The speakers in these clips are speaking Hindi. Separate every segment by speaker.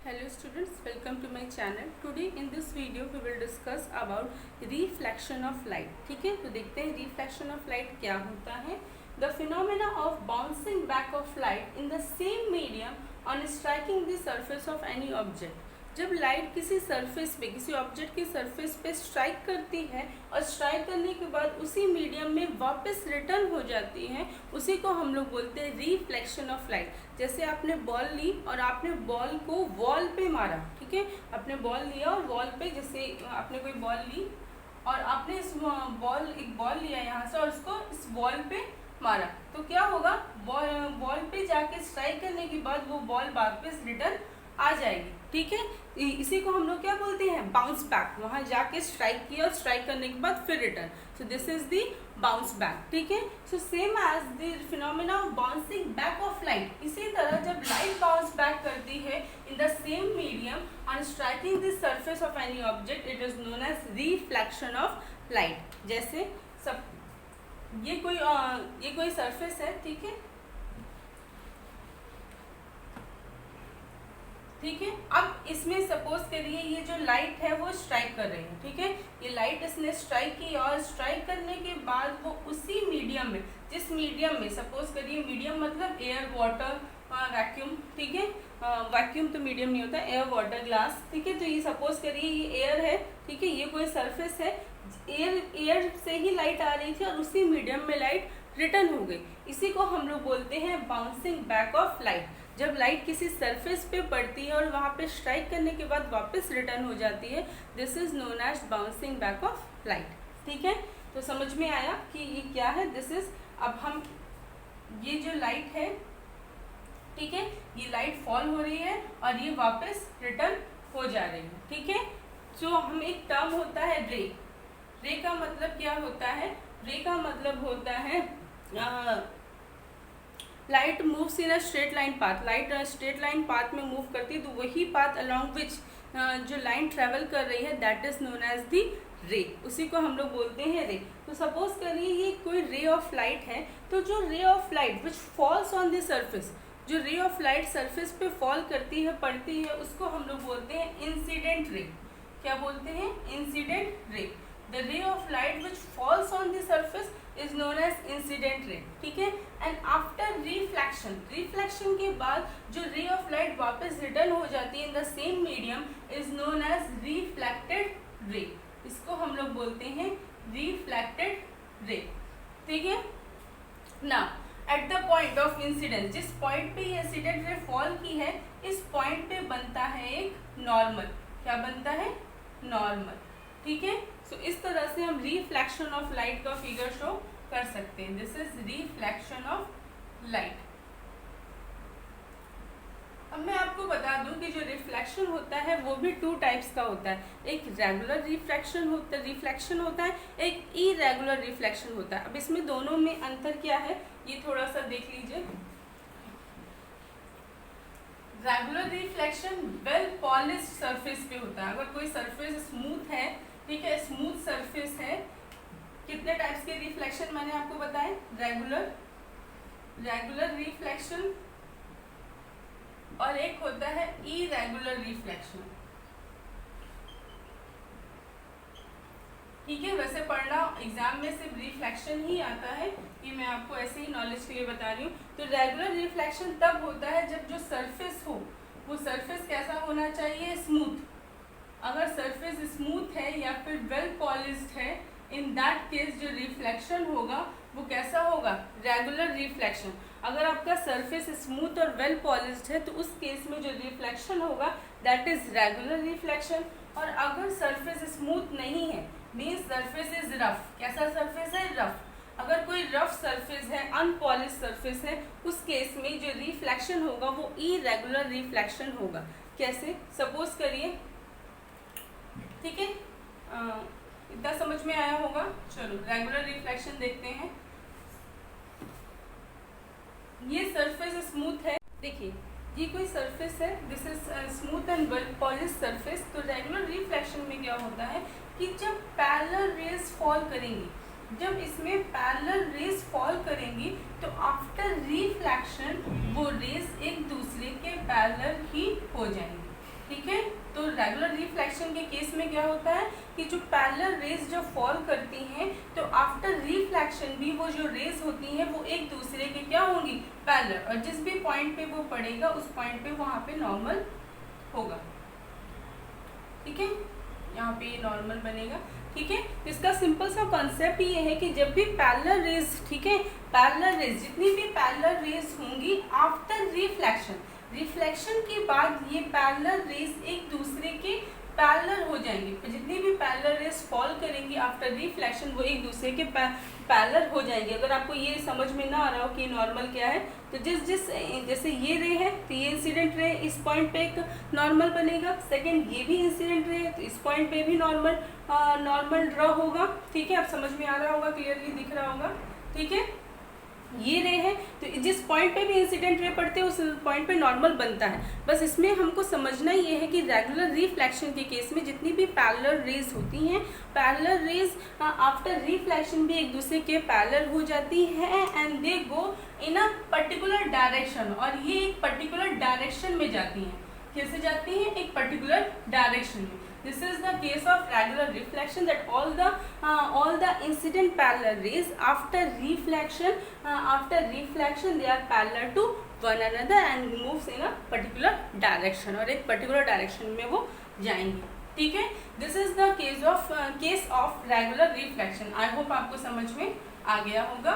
Speaker 1: Hello students, welcome to my channel. Today in this video we will discuss about reflection of light. ठीक है, तो देखते हैं reflection of light क्या होता है. The phenomena of bouncing back of light in the same medium on striking the surface of any object. जब लाइट किसी सरफेस पे, किसी ऑब्जेक्ट की सरफेस पे स्ट्राइक करती है और स्ट्राइक करने के बाद उसी मीडियम में वापस रिटर्न हो जाती है, उसी को हम लोग बोलते हैं रिफ्लेक्शन ऑफ लाइट. जैसे आपने बॉल ली और आपने बॉल को वॉल पे मारा. ठीक है, आपने बॉल लिया और वॉल पे, जैसे आपने कोई बॉल ली और आपने इस एक बॉल लिया यहाँ से और उसको इस वॉल पे मारा, तो क्या होगा, बॉल पे जाके स्ट्राइक करने के बाद वो बॉल वापस रिटर्न आ जाएगी. ठीक है, इसी को हम लोग क्या बोलते हैं, बाउंस बैक. वहां जाके स्ट्राइक किया और स्ट्राइक करने के बाद फिर return. So this is the bounce back. ठीक है, so same as the phenomena of bouncing back of light. इसी तरह जब लाइट बाउंस बैक करती है in the same medium on striking the surface of any object, it is known as reflection of light. जैसे सब ये कोई सरफेस है. ठीक है, ठीक है, अब इसमें सपोज करिए ये जो लाइट है वो स्ट्राइक कर रही है. ठीक है, ये लाइट इसने स्ट्राइक की और स्ट्राइक करने के बाद वो उसी मीडियम में, जिस मीडियम में, सपोज करिए मीडियम मतलब एयर, वाटर, वैक्यूम. ठीक है, वैक्यूम तो मीडियम नहीं होता, एयर, वाटर, ग्लास. ठीक है, तो ये सपोज करिए ये एयर है. ठीक है, ये कोई सरफेस है, एयर से ही लाइट आ रही थी और उसी मीडियम में लाइट रिटर्न हो गई. इसी को हम लोग बोलते हैं बाउंसिंग बैक ऑफ लाइट. जब लाइट किसी सरफेस पे पड़ती है और वहाँ पे स्ट्राइक करने के बाद वापस रिटर्न हो जाती है, this is known as bouncing back of light. ठीक है, तो समझ में आया कि ये क्या है. दिस इज, अब हम ये जो लाइट है, ठीक है, ये लाइट फॉल हो रही है और ये वापस रिटर्न हो जा रही है. ठीक है, जो हम एक टर्म होता है रे. रे का मतलब क्या होता है, रे का मतलब होता है light moves in a straight line path. Light straight line path में मूव करती है, तो वही पाथ अलोंग विच जो लाइन ट्रेवल कर रही है, that is known as the ray. उसी को हम लोग बोलते हैं रे. तो सपोज करिए ये कोई रे ऑफ लाइट है, तो जो रे of light which falls on the surface, जो रे ऑफ लाइट सरफेस पे फॉल करती है, पड़ती है, उसको हम लोग बोलते हैं इंसिडेंट रे. क्या बोलते हैं, incident ray. The ray of light which falls on the surface is known as incident ray. ठीक है, एंड आफ्टर रिफ्लेक्शन, रिफ्लेक्शन के बाद जो रे ऑफ लाइट वापस रिटर्न हो जाती है in the same medium is known as reflected ray. इसको हम लोग बोलते हैं रिफ्लेक्टेड रे. ठीक है, ना at the point of incidence, जिस पॉइंट पे ये इंसिडेंट रे फॉल की है, इस पॉइंट पे बनता है एक नॉर्मल. क्या बनता है, नॉर्मल. ठीक है, सो इस तरह से हम रिफ्लेक्शन ऑफ लाइट का फिगर शो कर सकते हैं. This is reflection of light. अब मैं आपको बता दूं कि जो रिफ्लेक्शन होता है वो भी टू टाइप्स का होता है. एक रेगुलर रिफ्लेक्शन होता है, एक इरेगुलर रिफ्लेक्शन होता है. अब इसमें दोनों में अंतर क्या है, ये थोड़ा सा देख लीजिए. Regular reflection well polished surface पे होता है. अगर कोई सरफेस स्मूथ है, ठीक है, स्मूथ सरफेस है. कितने टाइप्स के रिफ्लेक्शन मैंने आपको बताए, रेगुलर रिफ्लेक्शन और एक होता है इरेगुलर रिफ्लेक्शन. ठीक है, वैसे पढ़ना एग्जाम में सिर्फ रिफ्लेक्शन ही आता है, ये मैं आपको ऐसे ही नॉलेज के लिए बता रही हूँ. तो रेगुलर रिफ्लेक्शन तब होता है जब जो सरफेस हो, वो सरफेस कैसा होना चाहिए, स्मूथ. अगर सरफेस स्मूथ है या फिर वेल पॉलिश्ड है, इन दैट केस जो रिफ्लेक्शन होगा वो कैसा होगा, रेगुलर रिफ्लेक्शन. अगर आपका सरफेस स्मूथ और वेल पॉलिश्ड है, तो उस केस में जो रिफ्लेक्शन होगा दैट इज रेगुलर रिफ्लेक्शन. और अगर सरफेस स्मूथ नहीं है, मीन्स सरफेस इज रफ. कैसा सरफेस है, रफ. अगर कोई रफ सरफेस है, अनपॉलिश सरफेस है, उस केस में जो रिफ्लेक्शन होगा वो इरेगुलर रिफ्लेक्शन होगा. कैसे, सपोज करिए, ठीक है, इतना समझ में आया होगा. चलो रेगुलर रिफ्लेक्शन देखते हैं. ये सरफेस स्मूथ है, देखिए ये कोई सरफेस है, this is smooth and well polish surface. तो रेगुलर रिफ्लेक्शन में क्या होता है कि जब पैरेलल रेज फॉल करेंगी, जब इसमें पैरेलल रेज फॉल करेंगी, तो आफ्टर रिफ्लेक्शन वो रेज एक दूसरे के पैरेलल ही हो जाएंगी. रिफ्लेक्शन के केस में क्या होता है कि जो पैरेलल रेज जब फॉल करती हैं तो आफ्टर रिफ्लेक्शन भी वो जो रेज होती हैं वो एक दूसरे के क्या होंगी, पैरेलल, और जिस भी पॉइंट पे वो पड़ेगा उस पॉइंट पे वहां पे नॉर्मल होगा। ठीक है, यहाँ पे ये नॉर्मल बनेगा। ठीक है, तो इसका सिंपल सा कॉन्सेप्ट ये है कि जब भी पैरेलल रेज, ठीक है, पैरेलल रेज जितनी भी पैरेलल रेज होंगी आफ्टर रिफ्लेक्शन, रिफ्लेक्शन के बाद ये पैरेलल रेज एक दूसरे के पैरेलल हो जाएंगे। जितनी भी पैरेलल रेज फॉल करेंगी आफ्टर रिफ्लेक्शन वो एक दूसरे के पैरेलल हो जाएंगे। अगर आपको ये समझ में ना आ रहा हो कि नॉर्मल क्या है, तो जैसे ये रे है तो ये इंसिडेंट रे इस पॉइंट पे एक नॉर्मल बनेगा, सेकंड ये भी इंसिडेंट रे है तो इस पॉइंट पे भी नॉर्मल ड्रॉ होगा। ठीक है, आप समझ में आ रहा होगा, क्लियरली दिख रहा होगा। ठीक है, ये रे है तो जिस पॉइंट पे भी इंसिडेंट रे पड़ते हैं उस पॉइंट पे नॉर्मल बनता है। बस इसमें हमको समझना ये है कि रेगुलर रिफ्लेक्शन के केस में जितनी भी पैरेलल रेज होती हैं, पैरेलल रेज आफ्टर रिफ्लेक्शन भी एक दूसरे के पैरेलल हो जाती है and they go in a particular direction, और ये एक पर्टिकुलर डायरेक्शन में जाती हैं। कैसे जाती हैं, एक पर्टिकुलर डायरेक्शन में। This is the case of regular reflection, that all the incident parallel rays after reflection they are parallel to one another and moves in a particular direction, और एक particular direction में वो जाएंगे। ठीक है, this is the case of regular reflection। I hope आपको समझ में आ गया होगा।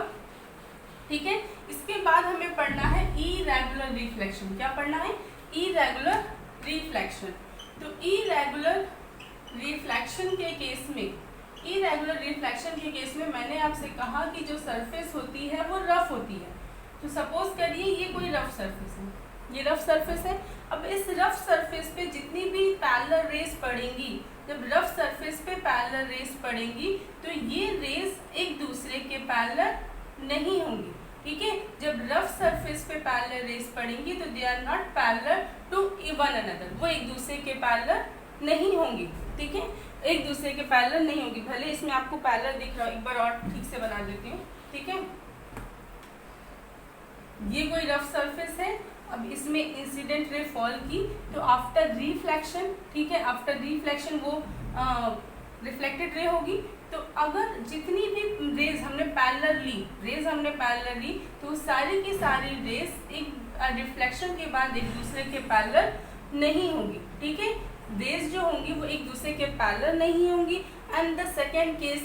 Speaker 1: ठीक है, इसके बाद हमें पढ़ना है irregular reflection। क्या पढ़ना है, irregular reflection। तो इरेगुलर रिफ्लेक्शन के केस में मैंने आपसे कहा कि जो सरफेस होती है वो रफ होती है। तो सपोज करिए ये कोई रफ सरफेस है, ये रफ सरफेस है। अब इस रफ सरफेस पे जितनी भी पैरेलल रेज पड़ेंगी, जब रफ सरफेस पे पैरेलल रेज पड़ेंगी तो ये रेज एक दूसरे के पैरेलल नहीं होंगी। ठीक है, जब रफ सरफेस पे पैरेलल रेज पड़ेंगी तो they are not parallel to one another, वो एक दूसरे के पैरेलल नहीं होंगी। ठीक है, एक दूसरे के पैरेलल नहीं होंगी। भले इसमें आपको पैरेलल दिख रहा है, एक बार और ठीक से बना देती हूँ। ठीक है, ये कोई रफ सरफेस है। अब इसमें इंसिडेंट रे फॉल की तो आफ्टर रिफ्लेक्शन, ठीक है, आफ्टर रिफ्लेक्शन वो रिफ्लेक्टेड रे होगी। तो अगर जितनी भी रेज हमने पैरेलल ली तो सारी की सारी रेज एक रिफ्लेक्शन के बाद एक दूसरे के पैरेलल नहीं होंगी। ठीक है, रेज जो होंगी वो एक दूसरे के पैरेलल नहीं होंगी। एंड द सेकेंड केस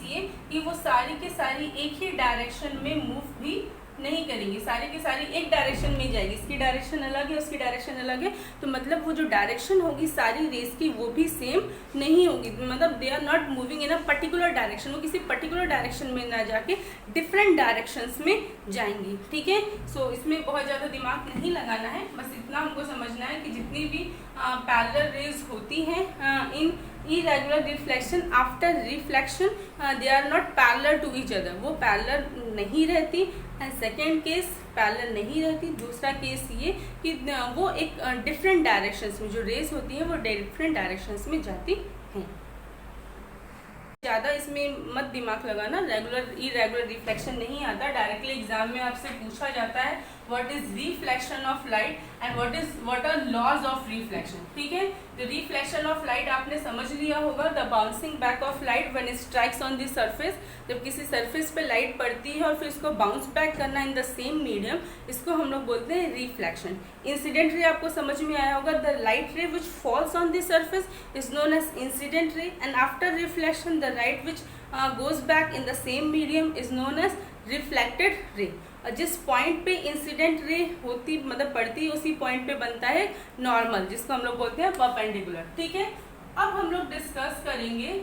Speaker 1: ये कि वो सारी के सारी एक ही डायरेक्शन में मूव भी नहीं करेंगी, सारी की सारी एक डायरेक्शन में जाएगी। इसकी डायरेक्शन अलग है, उसकी डायरेक्शन अलग है, तो मतलब वो जो डायरेक्शन होगी सारी रेस की वो भी सेम नहीं होगी। मतलब they are not moving in a particular direction, वो किसी पर्टिकुलर डायरेक्शन में ना जाके डिफरेंट डायरेक्शंस में जाएंगी। ठीक है, सो इसमें बहुत ज़्यादा दिमाग नहीं लगाना है, बस इतना हमको समझना है कि जितनी भी पैरेलल रेज होती हैं इन irregular reflection after reflection they are not parallel to each other, वो पैरेलल नहीं रहती। एंड सेकेंड केस पैरेलल नहीं रहती। दूसरा केस ये कि वो एक डिफरेंट डायरेक्शंस में जो रेस होती है वो डिफरेंट डायरेक्शंस में जाती हैं। ज़्यादा इसमें मत दिमाग लगाना, irregular रिफ्लेक्शन नहीं आता। डायरेक्टली एग्जाम में आपसे पूछा जाता है what is reflection of light and what are laws of reflection. ठीक है, तो रिफ्लेक्शन ऑफ लाइट आपने समझ लिया होगा, the bouncing back of light when it strikes on the surface. जब किसी सरफेस पे लाइट पड़ती है और फिर इसको बाउंस बैक करना इन द सेम मीडियम, इसको हम लोग बोलते हैं रिफ्लेक्शन। इंसिडेंट रे आपको समझ में आया होगा, the light ray which falls on the surface is known as incident ray and after reflection the light which goes back in the same medium is known as reflected ray. जिस पॉइंट पे इंसिडेंट रे होती मतलब पड़ती है उसी पॉइंट पे बनता है नॉर्मल, जिसको हम लोग बोलते हैं परपेंडिकुलर। ठीक है, अब हम लोग डिस्कस करेंगे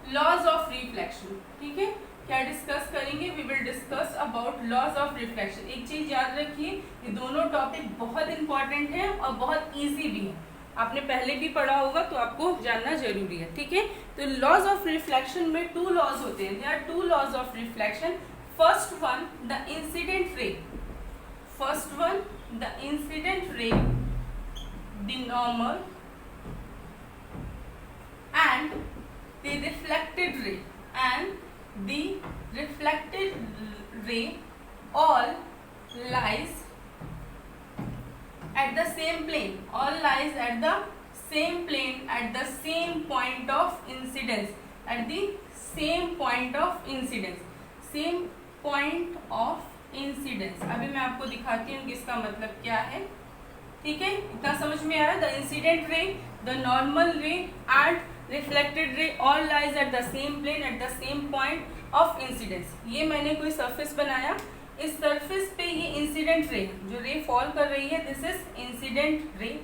Speaker 1: लॉज ऑफ रिफ्लेक्शन। ठीक है, क्या डिस्कस करेंगे, we will discuss about laws of reflection. एक चीज याद रखिए, ये दोनों टॉपिक बहुत इंपॉर्टेंट है और बहुत ईजी भी है, आपने पहले भी पढ़ा होगा तो आपको जानना जरूरी है। ठीक है, तो लॉज ऑफ रिफ्लेक्शन में टू लॉज होते हैं, there are two laws of reflection. First one, the incident ray, the normal and the reflected ray all lies at the same plane, same plane at the same point of incidence, at the same point of incidence, same point of incidence। अभी मैं आपको दिखाती हूँ कि इसका मतलब क्या है, ठीक है, इतना समझ में आया। The incident ray, the normal ray and reflected ray all lies at the same plane at the same point of incidence. ये मैंने कोई सरफेस बनाया, इस सरफेस पे ये इंसिडेंट रे जो रे फॉल कर रही है, दिस इज इंसिडेंट रे।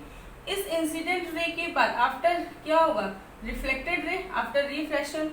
Speaker 1: इस इंसिडेंट रे के बाद आफ्टर क्या होगा, reflected ray, after reflection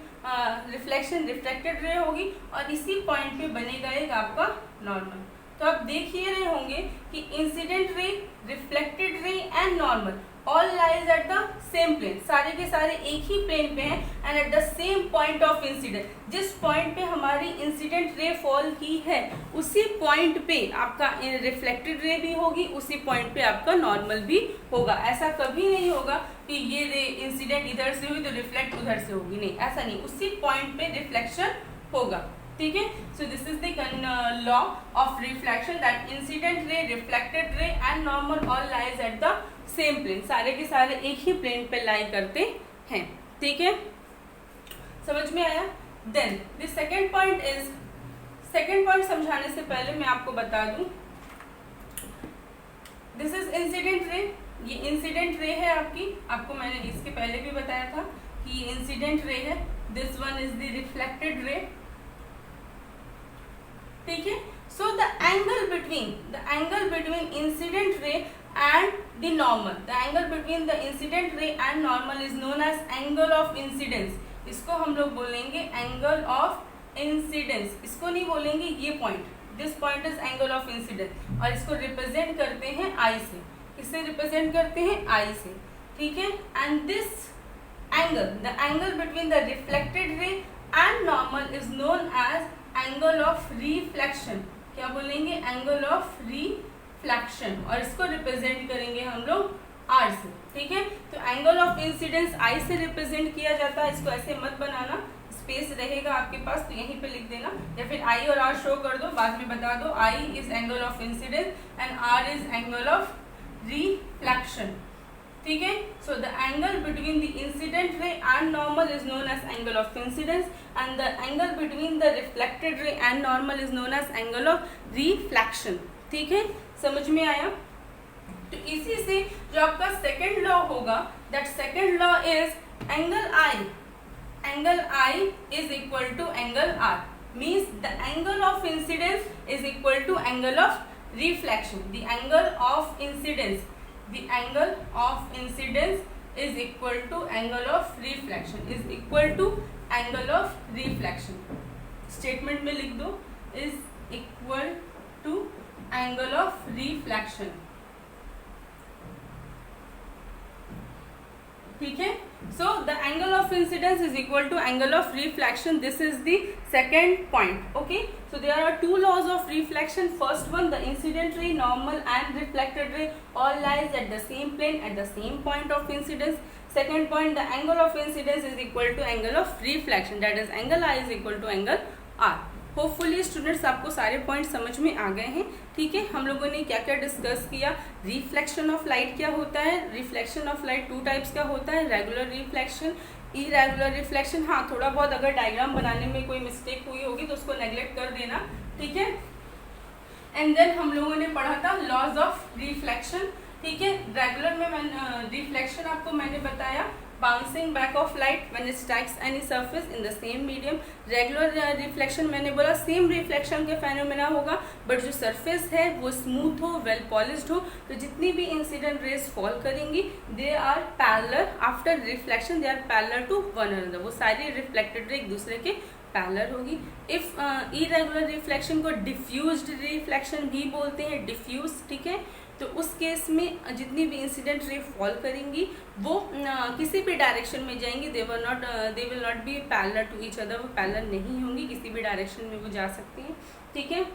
Speaker 1: reflected ray होगी और इसी पॉइंट पे बनेगा एक आपका नॉर्मल। तो आप देख ही रहे होंगे कि incident ray, reflected ray and normal all lies at the same plane, सारे के सारे एक ही प्लेन पे हैं and at the same point of incident. जिस पॉइंट पे हमारी इंसिडेंट रे फॉल की है उसी पॉइंट पे आपका रिफ्लेक्टेड रे भी होगी, उसी पॉइंट पे आपका नॉर्मल भी होगा। ऐसा कभी नहीं होगा कि ये रे इंसिडेंट इधर से हुई तो रिफ्लेक्ट उधर से होगी, नहीं, ऐसा नहीं, उसी पॉइंट पे रिफ्लेक्शन होगा, ठीक है। So this is the law of reflection that incident ray, reflected ray and normal all lies at the same plane, सारे के सारे एक ही प्लेन पे लाई करते हैं, ठीक है, समझ में आया। Then the second point is, second point समझाने से पहले मैं आपको बता दूं, दिस इज इंसिडेंट रे, ये इंसिडेंट रे है आपको मैंने इसके पहले भी बताया था कि ये इंसिडेंट रे है। This one is the reflected रे, ठीक है। So the angle between incident ray and the normal, the angle between the incident ray and normal is known as angle of incidence। इसको हम लोग बोलेंगे angle of incidence, इसको नहीं बोलेंगे ये point, this point is angle of incidence, और इसको represent करते हैं I से, इससे represent करते हैं I से, ठीक है। and this angle, the angle between the reflected ray and normal is known as angle of reflection। क्या बोलेंगे, angle of reflection, और इसको रिप्रेजेंट करेंगे हम लोग R से, ठीक है। तो एंगल ऑफ इंसिडेंस I से रिप्रेजेंट किया जाता है, इसको ऐसे मत बनाना, स्पेस रहेगा आपके पास तो यहीं पे लिख देना, या फिर I और R शो कर दो, बाद में बता दो I is angle of incidence and R is angle of reflection, ठीक है। So the angle between the incident ray and normal is known as angle of incidence and the angle between the reflected ray and normal is known as angle of reflection, ठीक है, समझ में आया। तो इसी से जो आपका सेकेंड लॉ होगा, that second law is angle I is equal to angle R, means the angle of incidence is equal to angle of reflection. The angle of incidence is equal to angle of reflection, is equal to angle of reflection. Statement में लिख दो, is equal to angle of reflection, ठीक है। so the angle of incidence is equal to angle of reflection, this is the second point, okay। so there are two laws of reflection, first one, the incident ray, normal and reflected ray all lies at the same plane at the same point of incidence। second point, the angle of incidence is equal to angle of reflection, that is angle I is equal to angle R। Hopefully students आपको सारे पॉइंट समझ में आ गए हैं, ठीक है। हम लोगों ने क्या क्या डिस्कस किया, रिफ्लेक्शन ऑफ लाइट क्या होता है, reflection of light two types का होता है, रेगुलर रिफ्लेक्शन, इरेगुलर रिफ्लेक्शन। हाँ, थोड़ा बहुत अगर डायग्राम बनाने में कोई मिस्टेक हुई होगी तो उसको नेग्लेक्ट कर देना, ठीक है। एंड देन हम लोगों ने पढ़ा था लॉज ऑफ रिफ्लेक्शन, ठीक है। रेगुलर में रिफ्लेक्शन आपको मैंने बताया, bouncing back of light when it strikes any surface in the same medium। Regular reflection मैंने बोला सेम रिफ्लेक्शन के फेनोमेना होगा, बट जो सरफेस है वो स्मूथ हो, वेल पॉलिश्ड हो, तो जितनी भी इंसिडेंट रेज फॉल करेंगी they are parallel, after reflection they are parallel to one another, वो सारी रिफ्लेक्टेड रे एक दूसरे के पैरेलल होगी। इफ इरेगुलर रिफ्लेक्शन को डिफ्यूज्ड रिफ्लेक्शन भी बोलते हैं, डिफ्यूज, ठीक है। तो उस केस में जितनी भी इंसिडेंट रे फॉल करेंगी वो किसी भी डायरेक्शन में जाएंगी, they will not be parallel to each other, वो पैरेलल नहीं होंगी, किसी भी डायरेक्शन में वो जा सकती हैं, ठीक है।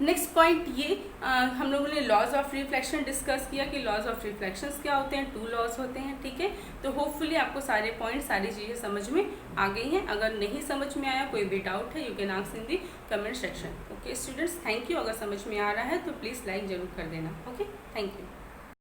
Speaker 1: नेक्स्ट पॉइंट ये हम लोगों ने लॉज ऑफ रिफ्लेक्शन डिस्कस किया कि लॉज ऑफ रिफ्लेक्शंस क्या होते हैं, 2 लॉज होते हैं, ठीक है। तो होपफुली आपको सारे पॉइंट, सारी चीज़ें समझ में आ गई हैं। अगर नहीं समझ में आया, कोई भी डाउट है, you can ask in the comment section, okay students. Thank you. अगर समझ में आ रहा है तो प्लीज़ लाइक ज़रूर कर देना, ओके, थैंक यू।